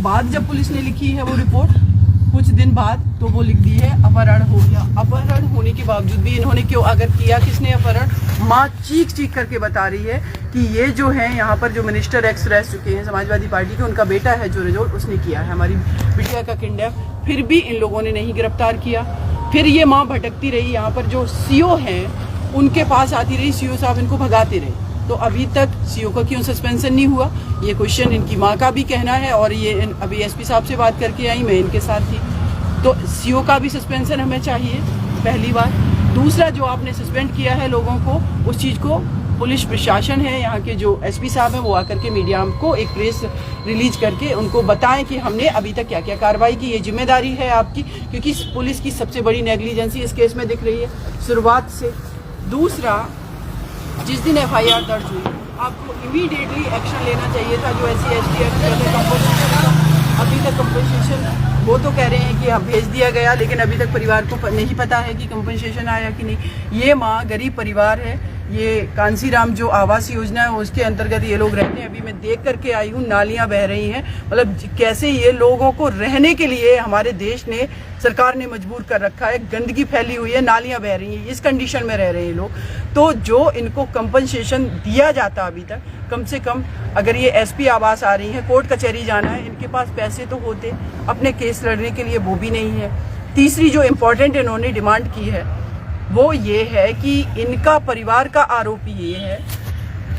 बाद जब पुलिस ने लिखी है वो रिपोर्ट कुछ दिन बाद, तो वो लिख दी है अपहरण हो गया। अपहरण होने के बावजूद भी इन्होंने क्यों, अगर किया किसने अपहरण? माँ चीख चीख करके बता रही है कि ये जो है यहाँ पर जो मिनिस्टर एक्स रह चुके हैं समाजवादी पार्टी के, उनका बेटा है जो रजौल, उसने किया है हमारी बिटिया का किडनैप। फिर भी इन लोगों ने नहीं गिरफ्तार किया। फिर ये माँ भटकती रही, यहाँ पर जो सीओ हैं उनके पास आती रही, सीओ साहब इनको भगाते रहे। तो अभी तक सीओ का क्यों सस्पेंशन नहीं हुआ, ये क्वेश्चन इनकी माँ का भी कहना है। और ये अभी एसपी साहब से बात करके आई, मैं इनके साथ थी, तो सीओ का भी सस्पेंशन हमें चाहिए, पहली बात। दूसरा, जो आपने सस्पेंड किया है लोगों को, उस चीज़ को पुलिस प्रशासन है, यहाँ के जो एसपी साहब हैं, वो आकर के मीडिया को एक प्रेस रिलीज करके उनको बताएं कि हमने अभी तक क्या क्या कार्रवाई की। ये जिम्मेदारी है आपकी, क्योंकि पुलिस की सबसे बड़ी नेग्लिजेंसी इस केस में दिख रही है शुरुआत से। दूसरा, जिस दिन एफआईआर दर्ज हुई, आपको इमीडिएटली एक्शन लेना चाहिए था। जो SC/ST एक्ट कंपनसेशन का, अभी तक कंपनसेशन, वो तो कह रहे हैं कि भेज दिया गया, लेकिन अभी तक परिवार को नहीं पता है कि कंपनसेशन आया कि नहीं। ये माँ गरीब परिवार है, ये कांसीराम जो आवास योजना है उसके अंतर्गत ये लोग रहते हैं। अभी मैं देख करके आई हूँ, नालियाँ बह रही हैं, मतलब कैसे ये लोगों को रहने के लिए हमारे देश ने, सरकार ने मजबूर कर रखा है। गंदगी फैली हुई है, नालियाँ बह रही हैं, इस कंडीशन में रह रहे हैं लोग। तो जो इनको कंपनसेशन दिया जाता अभी तक, कम से कम अगर ये SP आवास आ रही है, कोर्ट कचहरी जाना है, इनके पास पैसे तो होते अपने केस लड़ने के लिए, वो भी नहीं है। तीसरी जो इम्पोर्टेंट इन्होंने डिमांड की है वो ये है कि इनका परिवार का आरोपी ये है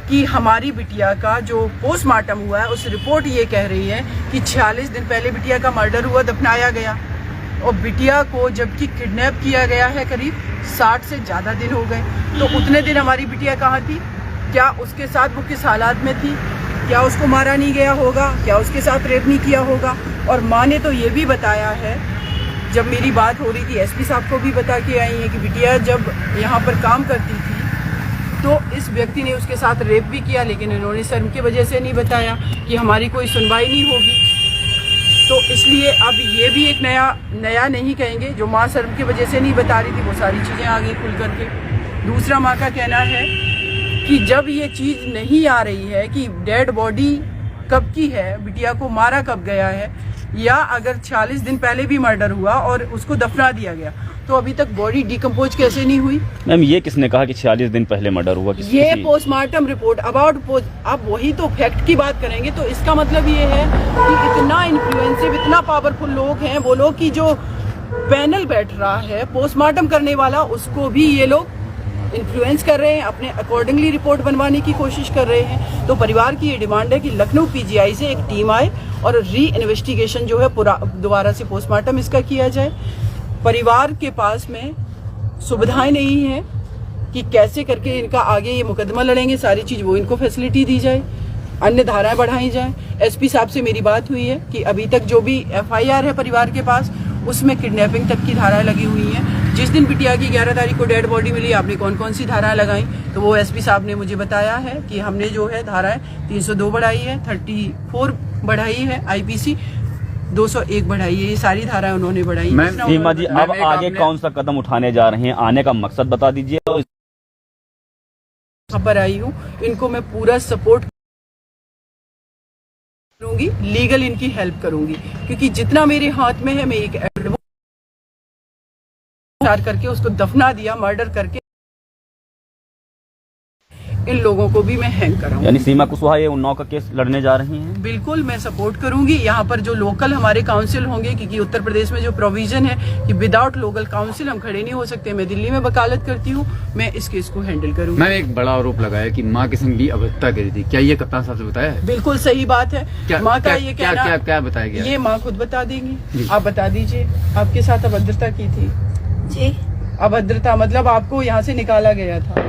कि हमारी बिटिया का जो पोस्टमार्टम हुआ है, उस रिपोर्ट ये कह रही है कि 46 दिन पहले बिटिया का मर्डर हुआ, दफनाया गया, और बिटिया को जबकि किडनैप किया गया है करीब 60 से ज़्यादा दिन हो गए। तो उतने दिन हमारी बिटिया कहाँ थी? क्या उसके साथ वो किस हालात में थी? क्या उसको मारा नहीं गया होगा? क्या उसके साथ रेप नहीं किया होगा? और माँ ने तो ये भी बताया है, जब मेरी बात हो रही थी SP साहब को भी बता के आई है कि बिटिया जब यहाँ पर काम करती थी तो इस व्यक्ति ने उसके साथ रेप भी किया, लेकिन इन्होंने शर्म की वजह से नहीं बताया कि हमारी कोई सुनवाई नहीं होगी। तो इसलिए अब ये भी एक नया नहीं कहेंगे, जो माँ शर्म की वजह से नहीं बता रही थी, वो सारी चीज़ें आ गई खुल करके। दूसरा, माँ का कहना है कि जब ये चीज़ नहीं आ रही है कि डेड बॉडी कब की है, बिटिया को मारा कब गया है, या अगर 46 दिन पहले भी मर्डर हुआ और उसको दफना दिया गया, तो अभी तक बॉडी डिकम्पोज कैसे नहीं हुई? मैम, ये किसने कहा कि 46 दिन पहले मर्डर हुआ? ये पोस्टमार्टम रिपोर्ट अबाउट अब वही तो फैक्ट की बात करेंगे, तो इसका मतलब ये है कि इतना इन्फ्लुएंसिव, इतना पावरफुल लोग हैं वो लोग कि जो पैनल बैठ रहा है पोस्टमार्टम करने वाला, उसको भी ये लोग इन्फ्लुएंस कर रहे हैं, अपने अकॉर्डिंगली रिपोर्ट बनवाने की कोशिश कर रहे हैं। तो परिवार की ये डिमांड है कि लखनऊ PGI से एक टीम आए और री इन्वेस्टिगेशन जो है पूरा दोबारा से पोस्टमार्टम इसका किया जाए। परिवार के पास में सुविधाएं नहीं है कि कैसे करके इनका आगे ये मुकदमा लड़ेंगे, सारी चीज़ वो इनको फैसिलिटी दी जाए, अन्य धाराएं बढ़ाई जाएं। SP साहब से मेरी बात हुई है कि अभी तक जो भी FIR है परिवार के पास, उसमें किडनैपिंग तक की धाराएं लगी हुई हैं। जिस दिन बिटिया की 11 तारीख को डेड बॉडी मिली, आपने कौन कौन सी धाराएं लगाई? तो वो SP साहब ने मुझे बताया है कि हमने जो है धाराएं 302 बढ़ाई है, 34 बढ़ाई है, IPC 201 बढ़ाई है, ये सारी धाराएं उन्होंने बढ़ाई। सीमा जी, अब आगे कौन सा कदम उठाने जा रहे हैं, आने का मकसद बता दीजिए। खबर आई हूँ, इनको मैं पूरा सपोर्ट करूंगी, लीगल इनकी हेल्प करूंगी, क्योंकि जितना मेरे हाथ में है, मैं एक करके उसको दफना दिया, मर्डर करके इन लोगों को भी मैं हैंग कराऊंगी। यानी सीमा कुशवाहा ये उन्नाव का केस लड़ने जा रही हैं? बिल्कुल, मैं सपोर्ट करूंगी। यहाँ पर जो लोकल हमारे काउंसिल होंगे, क्योंकि उत्तर प्रदेश में जो प्रोविजन है कि विदाउट लोकल काउंसिल हम खड़े नहीं हो सकते, मैं दिल्ली में वकालत करती हूँ, मैं इस केस को हैंडल करूंगी। मैंने एक बड़ा आरोप लगाया कि माँ के संग भी अभद्रता करी थी, क्या ये कप्तान साहब से बताया है? बिल्कुल सही बात है। माँ का ये कहना, क्या बताया गया? ये माँ खुद बता देंगी, आप बता दीजिए, आपके साथ अभद्रता की थी? जी, अभद्रता मतलब आपको यहाँ से निकाला गया था?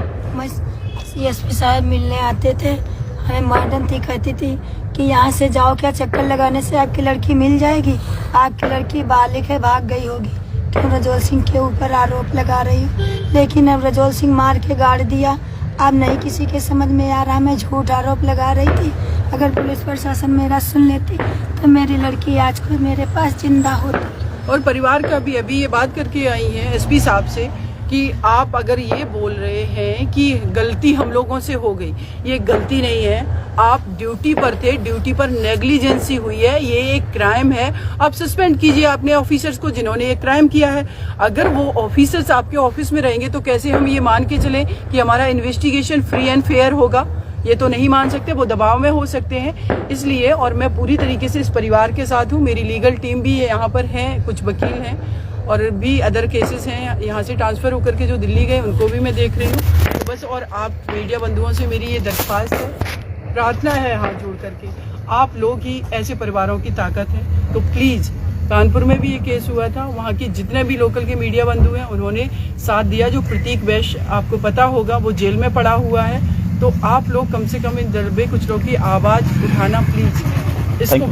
SP साहब मिलने आते थे, हमें मैडम थी, कहती थी कि यहाँ से जाओ, क्या चक्कर लगाने से आपकी लड़की मिल जाएगी, आपकी लड़की बालिग है, भाग गई होगी। क्यों रजौल सिंह के ऊपर आरोप लगा रही हूँ, लेकिन अब रजौल सिंह मार के गाड़ दिया, अब नहीं किसी के समझ में आ रहा। मैं झूठ आरोप लगा रही थी, अगर पुलिस प्रशासन मेरा सुन लेती तो मेरी लड़की आज को मेरे पास जिंदा होती। और परिवार का भी अभी ये बात करके आई है SP साहब से कि आप अगर ये बोल रहे हैं कि गलती हम लोगों से हो गई, ये गलती नहीं है। आप ड्यूटी पर थे, ड्यूटी पर नेग्लिजेंसी हुई है, ये एक क्राइम है। आप सस्पेंड कीजिए अपने ऑफिसर्स को जिन्होंने ये क्राइम किया है। अगर वो ऑफिसर्स आपके ऑफिस में रहेंगे तो कैसे हम ये मान के चलें कि हमारा इन्वेस्टिगेशन फ्री एंड फेयर होगा? ये तो नहीं मान सकते, वो दबाव में हो सकते हैं। इसलिए और मैं पूरी तरीके से इस परिवार के साथ हूँ। मेरी लीगल टीम भी यहाँ पर है, कुछ वकील हैं और भी अदर केसेस हैं यहाँ से ट्रांसफ़र होकर के जो दिल्ली गए, उनको भी मैं देख रही हूँ। तो बस और आप मीडिया बंधुओं से मेरी ये दरख्वास्त है, प्रार्थना है हाथ जोड़ करके, आप लोग ही ऐसे परिवारों की ताकत है। तो प्लीज़, कानपुर में भी ये केस हुआ था, वहाँ के जितने भी लोकल के मीडिया बंधु हैं उन्होंने साथ दिया। जो प्रतीक वैश्य आपको पता होगा, वो जेल में पड़ा हुआ है। तो आप लोग कम से कम इन दरबे कुछ लोग की आवाज़ उठाना प्लीज़, इसको बंद